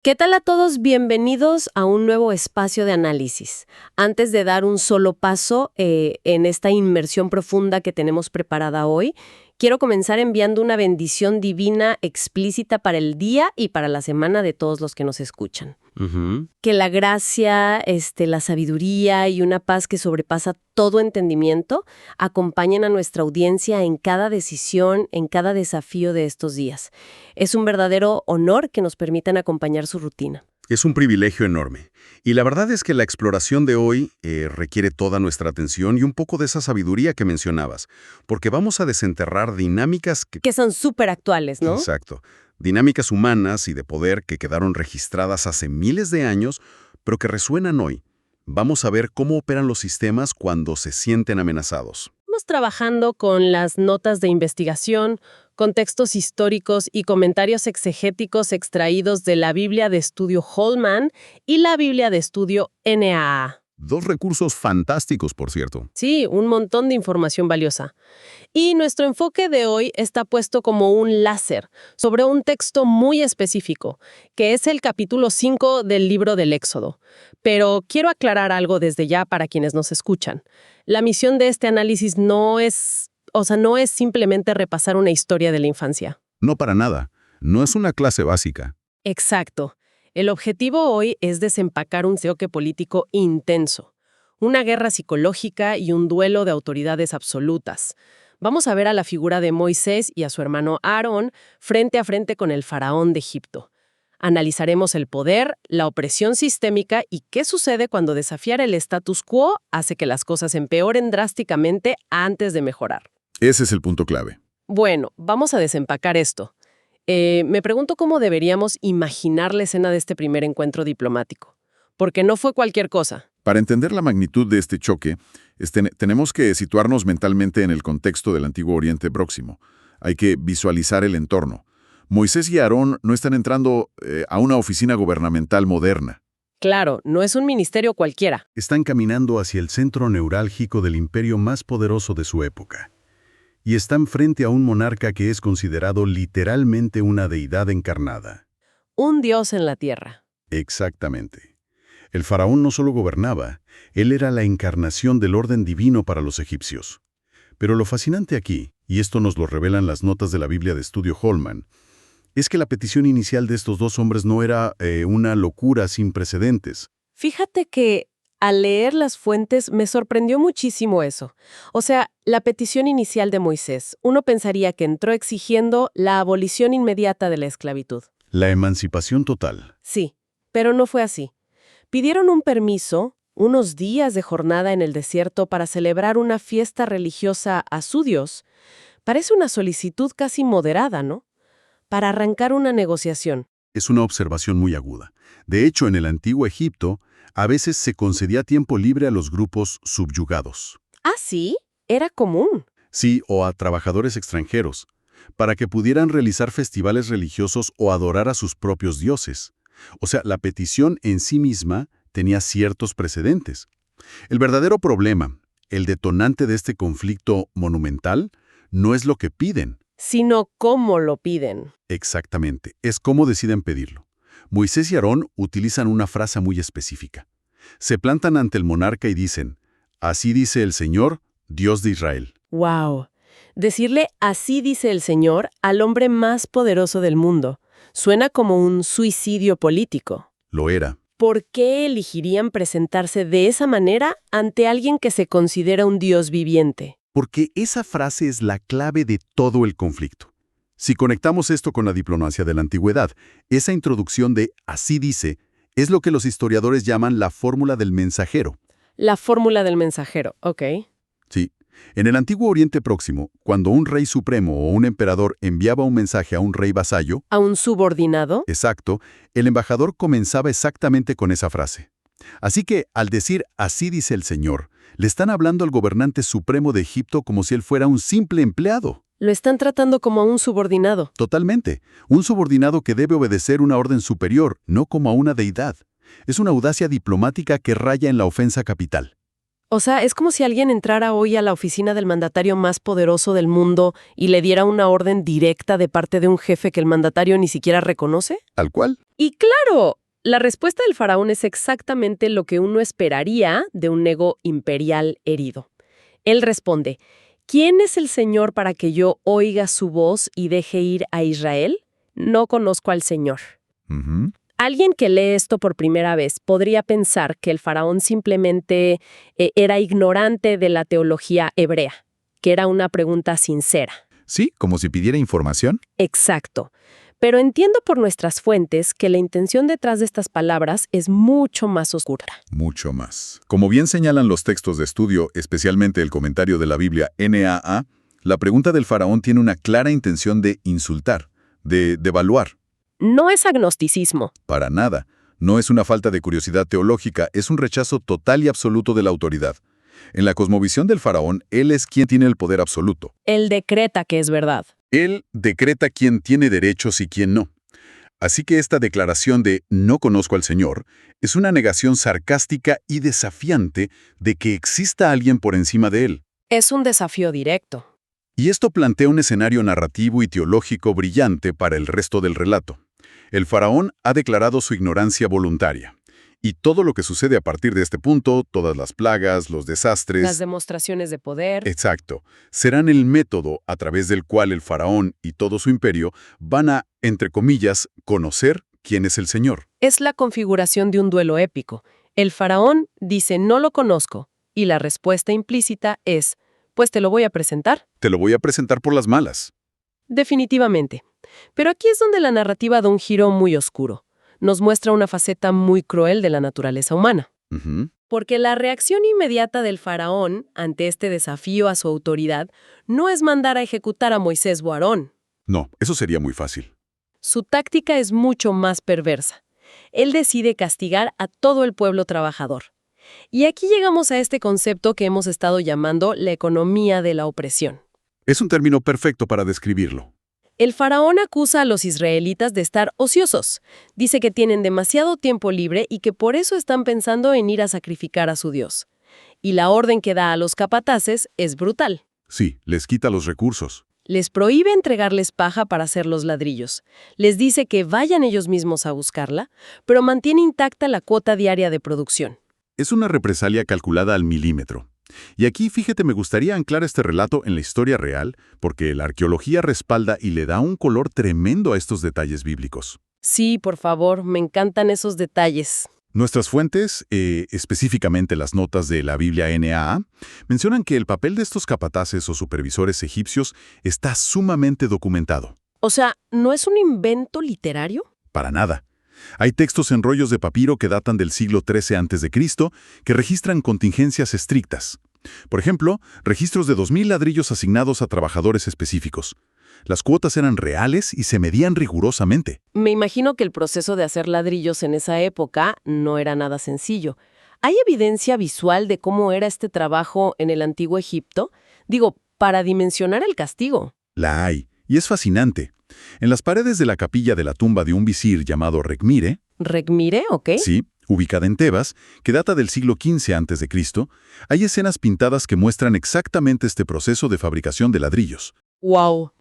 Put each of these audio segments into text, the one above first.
¿Qué tal a todos? Bienvenidos a un nuevo espacio de análisis. Antes de dar un solo paso en esta inmersión profunda que tenemos preparada hoy, quiero comenzar enviando una bendición divina explícita para el día y para la semana de todos los que nos escuchan. Que la gracia, la sabiduría y una paz que sobrepasa todo entendimiento acompañen a nuestra audiencia en cada decisión, en cada desafío de estos días. Es un verdadero honor que nos permitan acompañar su rutina. Es un privilegio enorme. Y la verdad es que la exploración de hoy requiere toda nuestra atención y un poco de esa sabiduría que mencionabas, porque vamos a desenterrar dinámicas Que son súper actuales, ¿no? Exacto. Dinámicas humanas y de poder que quedaron registradas hace miles de años, pero que resuenan hoy. Vamos a ver cómo operan los sistemas cuando se sienten amenazados. Estamos trabajando con las notas de investigación, contextos históricos y comentarios exegéticos extraídos de la Biblia de Estudio Holman y la Biblia de Estudio NAA. Dos recursos fantásticos, por cierto. Sí, un montón de información valiosa. Y nuestro enfoque de hoy está puesto como un láser sobre un texto muy específico, que es el capítulo 5 del libro del Éxodo. Pero quiero aclarar algo desde ya para quienes nos escuchan. La misión de este análisis no es simplemente repasar una historia de la infancia. No para nada. No es una clase básica. Exacto. El objetivo hoy es desempacar un choque político intenso, una guerra psicológica y un duelo de autoridades absolutas. Vamos a ver a la figura de Moisés y a su hermano Aarón frente a frente con el faraón de Egipto. Analizaremos el poder, la opresión sistémica y qué sucede cuando desafiar el status quo hace que las cosas empeoren drásticamente antes de mejorar. Ese es el punto clave. Bueno, vamos a desempacar esto. Me pregunto cómo deberíamos imaginar la escena de este primer encuentro diplomático. Porque no fue cualquier cosa. Para entender la magnitud de este choque, tenemos que situarnos mentalmente en el contexto del Antiguo Oriente Próximo. Hay que visualizar el entorno. Moisés y Aarón no están entrando a una oficina gubernamental moderna. Claro, no es un ministerio cualquiera. Están caminando hacia el centro neurálgico del imperio más poderoso de su época. Y están frente a un monarca que es considerado literalmente una deidad encarnada. Un dios en la tierra. Exactamente. El faraón no solo gobernaba, él era la encarnación del orden divino para los egipcios. Pero lo fascinante aquí, y esto nos lo revelan las notas de la Biblia de Estudio Holman, es que la petición inicial de estos dos hombres no era una locura sin precedentes. Fíjate que al leer las fuentes me sorprendió muchísimo eso. O sea, la petición inicial de Moisés, uno pensaría que entró exigiendo la abolición inmediata de la esclavitud. La emancipación total. Sí, pero no fue así. Pidieron un permiso, unos días de jornada en el desierto para celebrar una fiesta religiosa a su Dios. Parece una solicitud casi moderada, ¿no? Para arrancar una negociación. Es una observación muy aguda. De hecho, en el antiguo Egipto, a veces se concedía tiempo libre a los grupos subyugados. ¿Ah, sí? Era común. Sí, o a trabajadores extranjeros, para que pudieran realizar festivales religiosos o adorar a sus propios dioses. O sea, la petición en sí misma tenía ciertos precedentes. El verdadero problema, el detonante de este conflicto monumental, no es lo que piden. Sino cómo lo piden. Exactamente, es cómo deciden pedirlo. Moisés y Aarón utilizan una frase muy específica. Se plantan ante el monarca y dicen, «Así dice el Señor, Dios de Israel». ¡Wow! Decirle «así dice el Señor» al hombre más poderoso del mundo suena como un suicidio político. Lo era. ¿Por qué elegirían presentarse de esa manera ante alguien que se considera un Dios viviente? Porque esa frase es la clave de todo el conflicto. Si conectamos esto con la diplomacia de la antigüedad, esa introducción de «así dice» es lo que los historiadores llaman la fórmula del mensajero. La fórmula del mensajero, ok. Sí. En el Antiguo Oriente Próximo, cuando un rey supremo o un emperador enviaba un mensaje a un rey vasallo, ¿A un subordinado? exacto, el embajador comenzaba exactamente con esa frase. Así que, al decir «así dice el Señor», le están hablando al gobernante supremo de Egipto como si él fuera un simple empleado. Lo están tratando como a un subordinado. Totalmente. Un subordinado que debe obedecer una orden superior, no como a una deidad. Es una audacia diplomática que raya en la ofensa capital. O sea, es como si alguien entrara hoy a la oficina del mandatario más poderoso del mundo y le diera una orden directa de parte de un jefe que el mandatario ni siquiera reconoce. ¿Tal cual? Y claro, la respuesta del faraón es exactamente lo que uno esperaría de un ego imperial herido. Él responde, ¿quién es el Señor para que yo oiga su voz y deje ir a Israel? No conozco al Señor. Ujú. Alguien que lee esto por primera vez podría pensar que el faraón simplemente era ignorante de la teología hebrea, que era una pregunta sincera. Sí, como si pidiera información. Exacto. Pero entiendo por nuestras fuentes que la intención detrás de estas palabras es mucho más oscura. Mucho más. Como bien señalan los textos de estudio, especialmente el comentario de la Biblia NAA, la pregunta del faraón tiene una clara intención de insultar, de devaluar. No es agnosticismo. Para nada. No es una falta de curiosidad teológica, es un rechazo total y absoluto de la autoridad. En la cosmovisión del faraón, él es quien tiene el poder absoluto. Él decreta que es verdad. Él decreta quién tiene derechos y quién no. Así que esta declaración de «no conozco al Señor» es una negación sarcástica y desafiante de que exista alguien por encima de él. Es un desafío directo. Y esto plantea un escenario narrativo y teológico brillante para el resto del relato. El faraón ha declarado su ignorancia voluntaria. Y todo lo que sucede a partir de este punto, todas las plagas, los desastres... Las demostraciones de poder. Exacto. Serán el método a través del cual el faraón y todo su imperio van a, entre comillas, conocer quién es el Señor. Es la configuración de un duelo épico. El faraón dice no lo conozco y la respuesta implícita es pues te lo voy a presentar. Te lo voy a presentar por las malas. Definitivamente. Pero aquí es donde la narrativa da un giro muy oscuro. Nos muestra una faceta muy cruel de la naturaleza humana. Ujú. Porque la reacción inmediata del faraón ante este desafío a su autoridad no es mandar a ejecutar a Moisés o Aarón. No, eso sería muy fácil. Su táctica es mucho más perversa. Él decide castigar a todo el pueblo trabajador. Y aquí llegamos a este concepto que hemos estado llamando la economía de la opresión. Es un término perfecto para describirlo. El faraón acusa a los israelitas de estar ociosos. Dice que tienen demasiado tiempo libre y que por eso están pensando en ir a sacrificar a su Dios. Y la orden que da a los capataces es brutal. Sí, les quita los recursos. Les prohíbe entregarles paja para hacer los ladrillos. Les dice que vayan ellos mismos a buscarla, pero mantiene intacta la cuota diaria de producción. Es una represalia calculada al milímetro. Y aquí, fíjate, me gustaría anclar este relato en la historia real, porque la arqueología respalda y le da un color tremendo a estos detalles bíblicos. Sí, por favor, me encantan esos detalles. Nuestras fuentes, específicamente las notas de la Biblia NAA, mencionan que el papel de estos capataces o supervisores egipcios está sumamente documentado. O sea, ¿no es un invento literario? Para nada. Hay textos en rollos de papiro que datan del siglo XIII a.C. que registran contingencias estrictas. Por ejemplo, registros de 2.000 ladrillos asignados a trabajadores específicos. Las cuotas eran reales y se medían rigurosamente. Me imagino que el proceso de hacer ladrillos en esa época no era nada sencillo. ¿Hay evidencia visual de cómo era este trabajo en el antiguo Egipto? Digo, para dimensionar el castigo. La hay, y es fascinante. En las paredes de la capilla de la tumba de un visir llamado Rekhmire, ¿Rekhmire o qué? sí, ubicada en Tebas, que data del siglo XV a.C., hay escenas pintadas que muestran exactamente este proceso de fabricación de ladrillos. ¡Wow!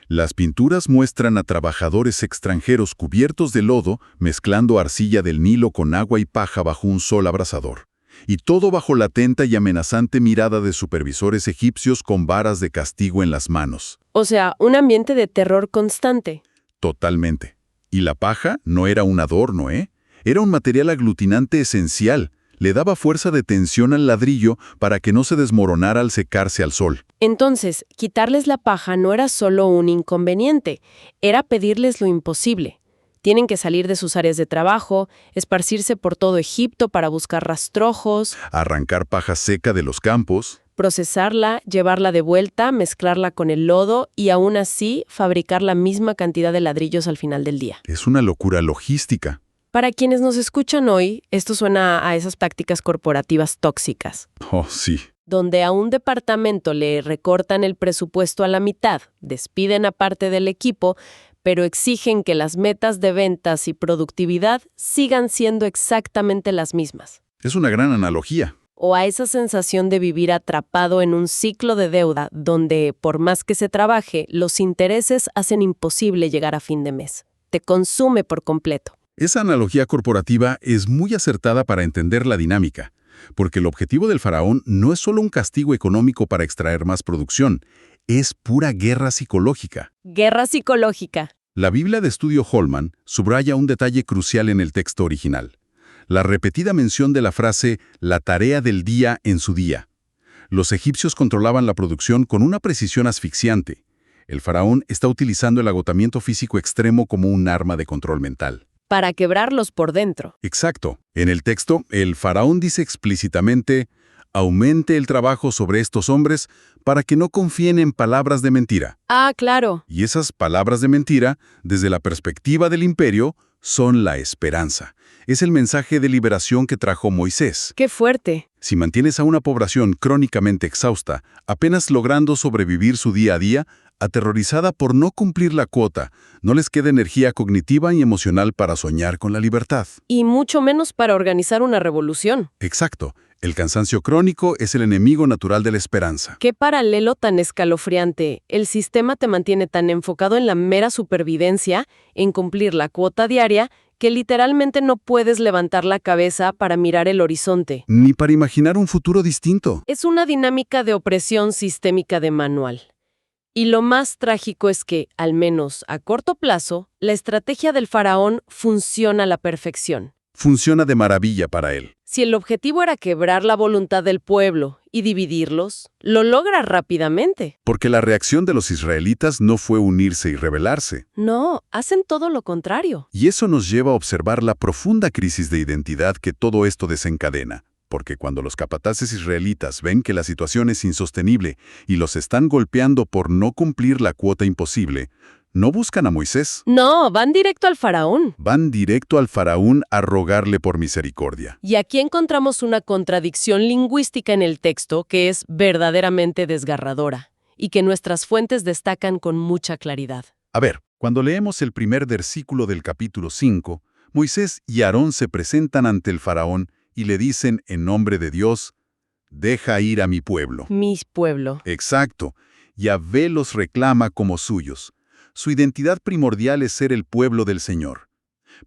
Las pinturas muestran a trabajadores extranjeros cubiertos de lodo mezclando arcilla del Nilo con agua y paja bajo un sol abrasador. Y todo bajo la atenta y amenazante mirada de supervisores egipcios con varas de castigo en las manos. O sea, un ambiente de terror constante. Totalmente. Y la paja no era un adorno, ¿eh? Era un material aglutinante esencial. Le daba fuerza de tensión al ladrillo para que no se desmoronara al secarse al sol. Entonces, quitarles la paja no era solo un inconveniente, era pedirles lo imposible. Tienen que salir de sus áreas de trabajo, esparcirse por todo Egipto para buscar rastrojos, Arrancar paja seca de los campos. procesarla, llevarla de vuelta, mezclarla con el lodo y aún así fabricar la misma cantidad de ladrillos al final del día. Es una locura logística. Para quienes nos escuchan hoy, esto suena a esas prácticas corporativas tóxicas, Oh, sí. donde a un departamento le recortan el presupuesto a la mitad, despiden a parte del equipo, pero exigen que las metas de ventas y productividad sigan siendo exactamente las mismas. Es una gran analogía. O a esa sensación de vivir atrapado en un ciclo de deuda donde, por más que se trabaje, los intereses hacen imposible llegar a fin de mes. Te consume por completo. Esa analogía corporativa es muy acertada para entender la dinámica, porque el objetivo del faraón no es solo un castigo económico para extraer más producción, es pura guerra psicológica. Guerra psicológica. La Biblia de Estudio Holman subraya un detalle crucial en el texto original: la repetida mención de la frase «la tarea del día en su día». Los egipcios controlaban la producción con una precisión asfixiante. El faraón está utilizando el agotamiento físico extremo como un arma de control mental. Para quebrarlos por dentro. Exacto. En el texto, el faraón dice explícitamente: aumente el trabajo sobre estos hombres para que no confíen en palabras de mentira. Ah, claro. Y esas palabras de mentira, desde la perspectiva del imperio, son la esperanza. Es el mensaje de liberación que trajo Moisés. Qué fuerte. Si mantienes a una población crónicamente exhausta, apenas logrando sobrevivir su día a día, aterrorizada por no cumplir la cuota, no les queda energía cognitiva y emocional para soñar con la libertad. Y mucho menos para organizar una revolución. Exacto. El cansancio crónico es el enemigo natural de la esperanza. Qué paralelo tan escalofriante. El sistema te mantiene tan enfocado en la mera supervivencia, en cumplir la cuota diaria, que literalmente no puedes levantar la cabeza para mirar el horizonte. Ni para imaginar un futuro distinto. Es una dinámica de opresión sistémica de manual. Y lo más trágico es que, al menos a corto plazo, la estrategia del faraón funciona a la perfección. Funciona de maravilla para él. Si el objetivo era quebrar la voluntad del pueblo y dividirlos, lo logra rápidamente. Porque la reacción de los israelitas no fue unirse y rebelarse. No, hacen todo lo contrario. Y eso nos lleva a observar la profunda crisis de identidad que todo esto desencadena. Porque cuando los capataces israelitas ven que la situación es insostenible y los están golpeando por no cumplir la cuota imposible, no buscan a Moisés. No, van directo al faraón. Van directo al faraón a rogarle por misericordia. Y aquí encontramos una contradicción lingüística en el texto que es verdaderamente desgarradora y que nuestras fuentes destacan con mucha claridad. A ver, cuando leemos el primer versículo del capítulo 5, Moisés y Aarón se presentan ante el faraón y le dicen en nombre de Dios: «Deja ir a mi pueblo». Mi pueblo. Exacto. Yahvé los reclama como suyos. Su identidad primordial es ser el pueblo del Señor.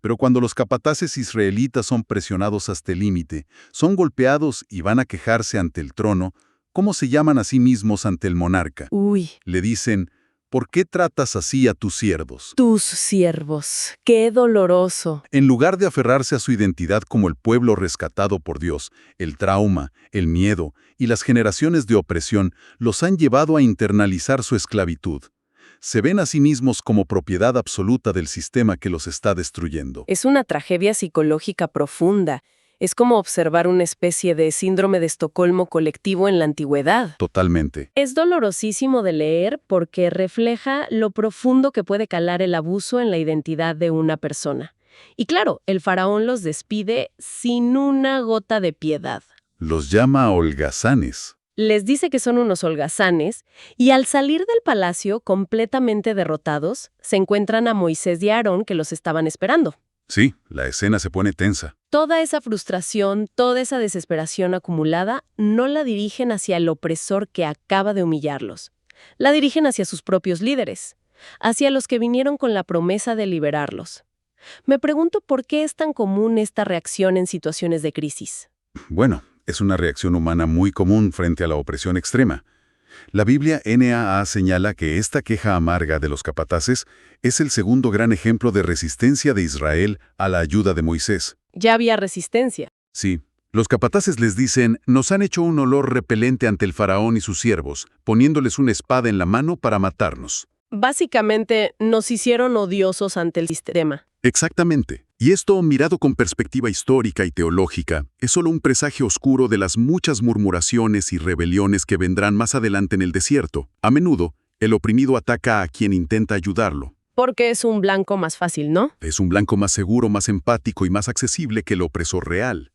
Pero cuando los capataces israelitas son presionados hasta el límite, son golpeados y van a quejarse ante el trono, ¿cómo se llaman a sí mismos ante el monarca? Uy. Le dicen: «¿Por qué tratas así a tus siervos?». Tus siervos. Qué doloroso. En lugar de aferrarse a su identidad como el pueblo rescatado por Dios, el trauma, el miedo y las generaciones de opresión los han llevado a internalizar su esclavitud. Se ven a sí mismos como propiedad absoluta del sistema que los está destruyendo. Es una tragedia psicológica profunda. Es como observar una especie de síndrome de Estocolmo colectivo en la antigüedad. Totalmente. Es dolorosísimo de leer porque refleja lo profundo que puede calar el abuso en la identidad de una persona. Y claro, el faraón los despide sin una gota de piedad. Los llama holgazanes. Les dice que son unos holgazanes, y al salir del palacio completamente derrotados, se encuentran a Moisés y a Aarón que los estaban esperando. Sí, la escena se pone tensa. Toda esa frustración, toda esa desesperación acumulada, no la dirigen hacia el opresor que acaba de humillarlos. La dirigen hacia sus propios líderes, hacia los que vinieron con la promesa de liberarlos. Me pregunto por qué es tan común esta reacción en situaciones de crisis. Bueno, es una reacción humana muy común frente a la opresión extrema. La Biblia NAA señala que esta queja amarga de los capataces es el segundo gran ejemplo de resistencia de Israel a la ayuda de Moisés. Ya había resistencia. Sí, los capataces les dicen: «Nos han hecho un olor repelente ante el faraón y sus siervos, poniéndoles una espada en la mano para matarnos». Básicamente, nos hicieron odiosos ante el sistema. Exactamente. Y esto, mirado con perspectiva histórica y teológica, es solo un presagio oscuro de las muchas murmuraciones y rebeliones que vendrán más adelante en el desierto. A menudo, el oprimido ataca a quien intenta ayudarlo. Porque es un blanco más fácil, ¿no? Es un blanco más seguro, más empático y más accesible que el opresor real.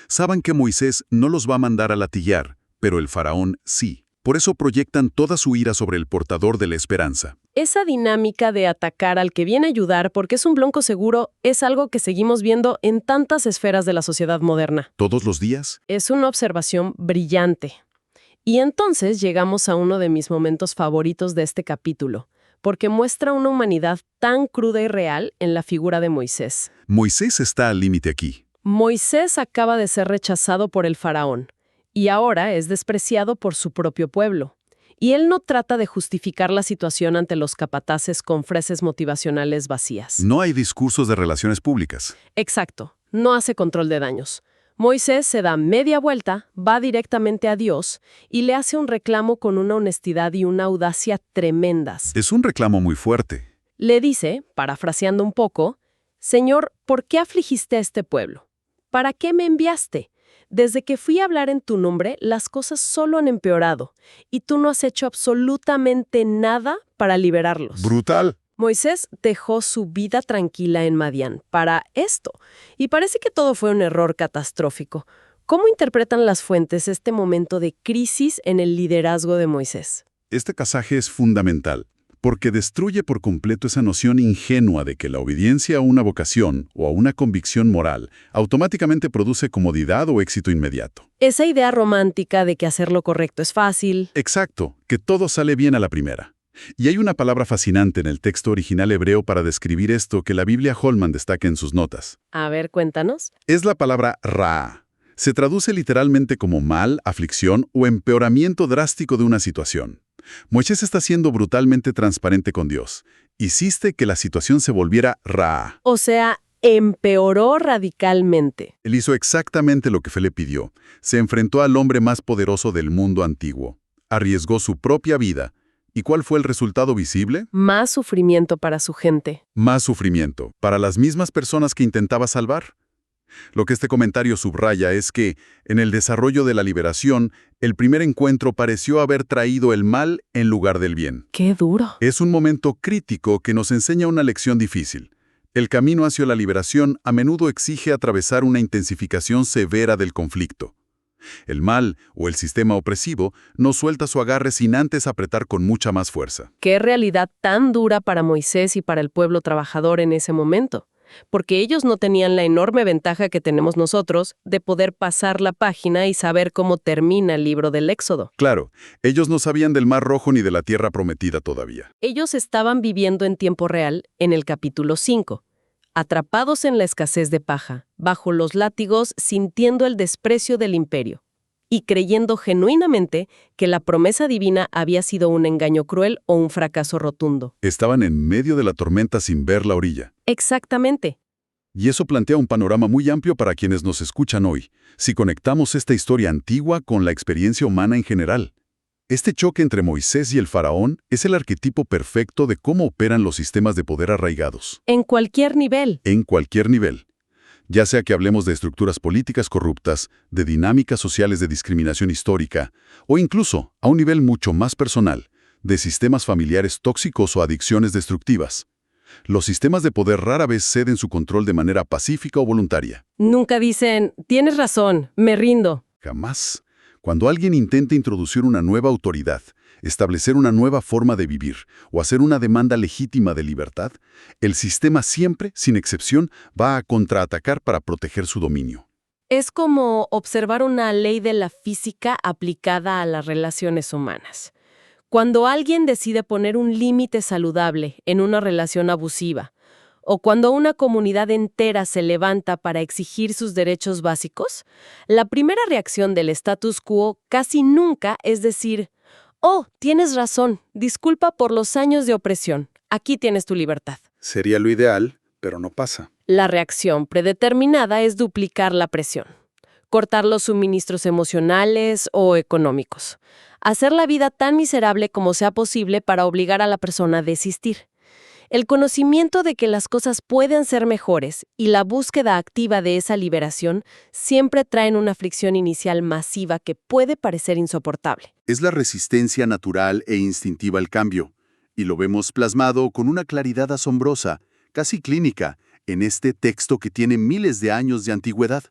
Saben que Moisés no los va a mandar a latillar, pero el faraón sí. Por eso proyectan toda su ira sobre el portador de la esperanza. Esa dinámica de atacar al que viene a ayudar porque es un blanco seguro es algo que seguimos viendo en tantas esferas de la sociedad moderna. ¿Todos los días? Es una observación brillante. Y entonces llegamos a uno de mis momentos favoritos de este capítulo, porque muestra una humanidad tan cruda y real en la figura de Moisés. Moisés está al límite aquí. Moisés acaba de ser rechazado por el faraón y ahora es despreciado por su propio pueblo. Y él no trata de justificar la situación ante los capataces con frases motivacionales vacías. No hay discursos de relaciones públicas. Exacto, no hace control de daños. Moisés se da media vuelta, va directamente a Dios y le hace un reclamo con una honestidad y una audacia tremendas. Es un reclamo muy fuerte. Le dice, parafraseando un poco, «Señor, ¿por qué afligiste a este pueblo? ¿Para qué me enviaste? Desde que fui a hablar en tu nombre, las cosas solo han empeorado, y tú no has hecho absolutamente nada para liberarlos». Brutal. Moisés dejó su vida tranquila en Madián para esto, y parece que todo fue un error catastrófico. ¿Cómo interpretan las fuentes este momento de crisis en el liderazgo de Moisés? Este pasaje es fundamental, porque destruye por completo esa noción ingenua de que la obediencia a una vocación o a una convicción moral automáticamente produce comodidad o éxito inmediato. Esa idea romántica de que hacer lo correcto es fácil. Exacto, que todo sale bien a la primera. Y hay una palabra fascinante en el texto original hebreo para describir esto que la Biblia Holman destaca en sus notas. A ver, cuéntanos. Es la palabra ra. Se traduce literalmente como mal, aflicción o empeoramiento drástico de una situación. Moisés está siendo brutalmente transparente con Dios. Hiciste que la situación se volviera ra. O sea, empeoró radicalmente. Él hizo exactamente lo que Fe le pidió. Se enfrentó al hombre más poderoso del mundo antiguo. Arriesgó su propia vida. ¿Y cuál fue el resultado visible? Más sufrimiento para su gente. Más sufrimiento, para las mismas personas que intentaba salvar. Lo que este comentario subraya es que, en el desarrollo de la liberación, el primer encuentro pareció haber traído el mal en lugar del bien. ¡Qué duro! Es un momento crítico que nos enseña una lección difícil. El camino hacia la liberación a menudo exige atravesar una intensificación severa del conflicto. El mal, o el sistema opresivo, no suelta su agarre sin antes apretar con mucha más fuerza. ¡Qué realidad tan dura para Moisés y para el pueblo trabajador en ese momento! Porque ellos no tenían la enorme ventaja que tenemos nosotros de poder pasar la página y saber cómo termina el libro del Éxodo. Claro, ellos no sabían del Mar Rojo ni de la Tierra Prometida todavía. Ellos estaban viviendo en tiempo real en el capítulo 5, atrapados en la escasez de paja, bajo los látigos, sintiendo el desprecio del imperio y creyendo genuinamente que la promesa divina había sido un engaño cruel o un fracaso rotundo. Estaban en medio de la tormenta sin ver la orilla. Exactamente. Y eso plantea un panorama muy amplio para quienes nos escuchan hoy, si conectamos esta historia antigua con la experiencia humana en general. Este choque entre Moisés y el faraón es el arquetipo perfecto de cómo operan los sistemas de poder arraigados. En cualquier nivel. En cualquier nivel. Ya sea que hablemos de estructuras políticas corruptas, de dinámicas sociales de discriminación histórica, o incluso, a un nivel mucho más personal, de sistemas familiares tóxicos o adicciones destructivas. Los sistemas de poder rara vez ceden su control de manera pacífica o voluntaria. Nunca dicen, tienes razón, me rindo. Jamás. Cuando alguien intenta introducir una nueva autoridad, establecer una nueva forma de vivir o hacer una demanda legítima de libertad, el sistema siempre, sin excepción, va a contraatacar para proteger su dominio. Es como observar una ley de la física aplicada a las relaciones humanas. Cuando alguien decide poner un límite saludable en una relación abusiva, o cuando una comunidad entera se levanta para exigir sus derechos básicos, la primera reacción del status quo casi nunca es decir, «Oh, tienes razón, disculpa por los años de opresión, aquí tienes tu libertad». Sería lo ideal, pero no pasa. La reacción predeterminada es duplicar la presión, cortar los suministros emocionales o económicos, hacer la vida tan miserable como sea posible para obligar a la persona a desistir. El conocimiento de que las cosas pueden ser mejores y la búsqueda activa de esa liberación siempre traen una fricción inicial masiva que puede parecer insoportable. Es la resistencia natural e instintiva al cambio, y lo vemos plasmado con una claridad asombrosa, casi clínica, en este texto que tiene miles de años de antigüedad.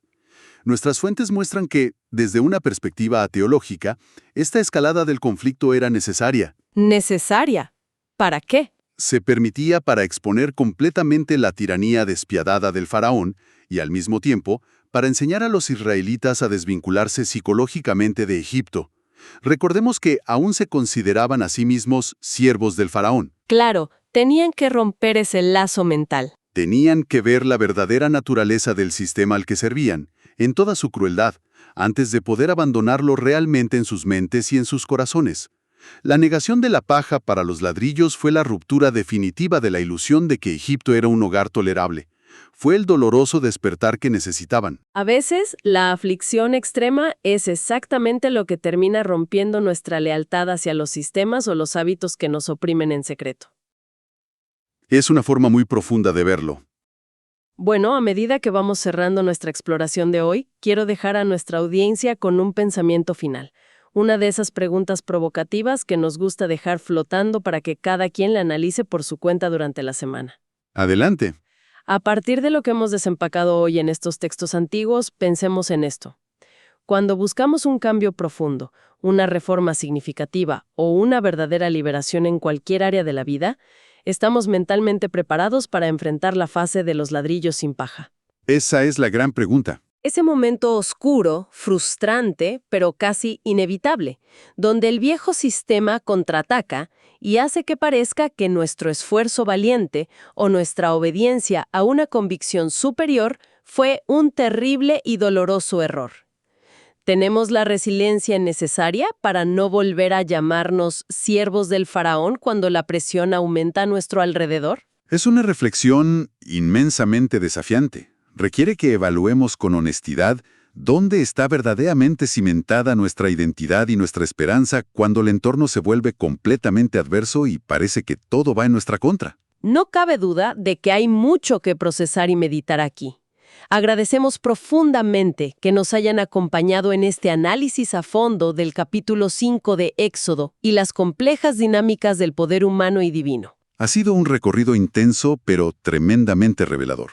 Nuestras fuentes muestran que, desde una perspectiva teológica, esta escalada del conflicto era necesaria. ¿Necesaria? ¿Para qué? Se permitía para exponer completamente la tiranía despiadada del faraón y, al mismo tiempo, para enseñar a los israelitas a desvincularse psicológicamente de Egipto. Recordemos que aún se consideraban a sí mismos siervos del faraón. Claro, tenían que romper ese lazo mental. Tenían que ver la verdadera naturaleza del sistema al que servían, en toda su crueldad, antes de poder abandonarlo realmente en sus mentes y en sus corazones. La negación de la paja para los ladrillos fue la ruptura definitiva de la ilusión de que Egipto era un hogar tolerable. Fue el doloroso despertar que necesitaban. A veces, la aflicción extrema es exactamente lo que termina rompiendo nuestra lealtad hacia los sistemas o los hábitos que nos oprimen en secreto. Es una forma muy profunda de verlo. Bueno, a medida que vamos cerrando nuestra exploración de hoy, quiero dejar a nuestra audiencia con un pensamiento final. Una de esas preguntas provocativas que nos gusta dejar flotando para que cada quien la analice por su cuenta durante la semana. Adelante. A partir de lo que hemos desempacado hoy en estos textos antiguos, pensemos en esto. Cuando buscamos un cambio profundo, una reforma significativa o una verdadera liberación en cualquier área de la vida, estamos mentalmente preparados para enfrentar la fase de los ladrillos sin paja. Esa es la gran pregunta. Ese momento oscuro, frustrante, pero casi inevitable, donde el viejo sistema contraataca y hace que parezca que nuestro esfuerzo valiente o nuestra obediencia a una convicción superior fue un terrible y doloroso error. ¿Tenemos la resiliencia necesaria para no volver a llamarnos siervos del faraón cuando la presión aumenta a nuestro alrededor? Es una reflexión inmensamente desafiante. Requiere que evaluemos con honestidad dónde está verdaderamente cimentada nuestra identidad y nuestra esperanza cuando el entorno se vuelve completamente adverso y parece que todo va en nuestra contra. No cabe duda de que hay mucho que procesar y meditar aquí. Agradecemos profundamente que nos hayan acompañado en este análisis a fondo del capítulo 5 de Éxodo y las complejas dinámicas del poder humano y divino. Ha sido un recorrido intenso pero tremendamente revelador.